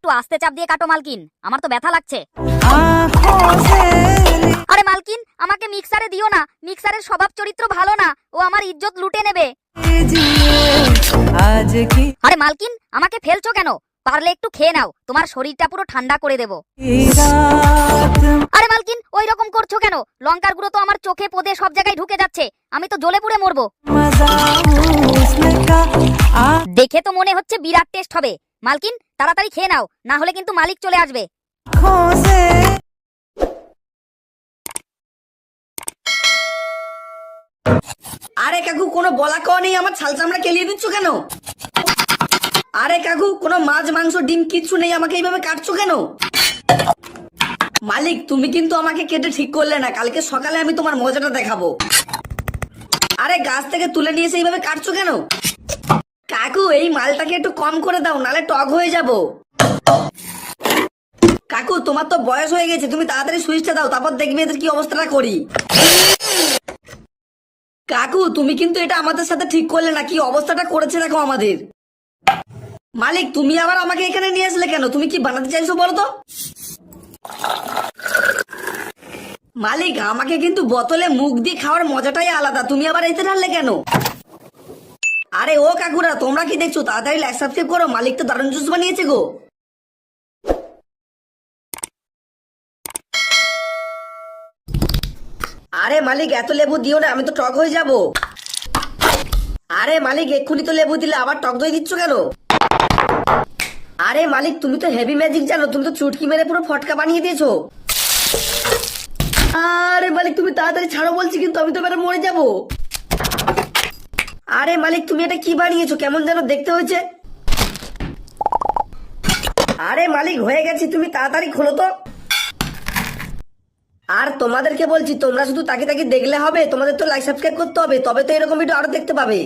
একটু আস্তে চাপ দিয়ে কাটো মালকিন, আমার তো ব্যথা লাগছে। আরে মালকিন, আমাকে মিক্সারে দিও না, মিক্সারের স্বভাব চরিত্র ভালো না, ও আমার ইজ্জত লুটে নেবে। আরে মালকিন, আমাকে ফেলছো কেন? পারলে একটু খেয়ে নাও, তোমার শরীরটা পুরো ঠান্ডা করে দেবো। আরে মালকিন, ওই রকম করছো কেন? লঙ্কার গুঁড়ো তো আমার চোখে পদে সব জায়গায় ঢুকে যাচ্ছে, আমি তো জ্বলে পুড়ে মরবো। দেখে তো মনে হচ্ছে বিরাট টেস্ট হবে। মালকিন তাড়াতাড়ি খেয়ে নাও, না হলে কিন্তু মালিক চলে আসবে। আরে কাকু, কোনো বলা কওয়া নেই, আমার ছাল চামড়া কেলিয়ে দিচ্ছ কেন? আরে কাকু, কোনো মাছ মাংস ডিম কিচ্ছু নেই, আমাকে এইভাবে কাটছো কেন? মালিক, তুমি কিন্তু আমাকে কেটে ঠিক করলে না, কালকে সকালে আমি তোমার মজাটা দেখাবো। আরে গাছ থেকে তুলে নিয়ে এসে এইভাবে কাটছো কেন? কাকু, এই মালটাকে একটু কম করে দাও, নালে টক হয়ে যাব। কাকু, তোমার তো বয়স হয়ে গেছে, তুমি তাড়াতাড়ি সুইচটা দাও, তারপর দেখবে এদের কি অবস্থাটা করি। কাকু, তুমি কিন্তু এটা আমাদের সাথে ঠিক করলে না, কি অবস্থাটা করেছে দেখো আমাদের। মালিক, তুমি আবার আমাকে এখানে নিয়ে আসলে কেন? তুমি কি বানাতে চাইছো বলো তো? মালিক, আমাকে কিন্তু বোতলে মুখ দিয়ে খাওয়ার মজাটাই আলাদা, তুমি আবার এতে ঢাললে কেন? আরে ও কাকুরা, তোমরা কি দেখছো? তাড়াতাড়ি লাইক সাবস্ক্রাইব করো, মালিক তো দারুণ জুস বানিয়েছে গো। আরে মালিক, এত লেবু দিও না, আমি তো টক হয়ে যাব। আরে মালিক, এক্ষুনি তো লেবু দিলে, আবার টক দই দিচ্ছ কেন? আরে মালিক, তুমি তো হেভি ম্যাজিক জানো, তুমি তো চুটকি মেরে পুরো ফটকা বানিয়ে দিয়েছো। আরে মালিক, তুমি তাড়াতাড়ি ছাড়ো বলছি, কিন্তু আমি তো এবারে মরে যাব। আরে মালিক, তুমি এটা কি বানিয়েছো? কেমন যেন দেখতে হয়েছে। আরে মালিক, হয়ে গেছে, তুমি তাড়াতাড়ি খোলো তো। আর তোমাদেরকে বলছি, তোমরা শুধু তাকে তাকে দেখলে হবে, তোমাদের তো লাইক সাবস্ক্রাইব করতে হবে, তবে তো এরকম ভিডিও আরো দেখতে পাবে।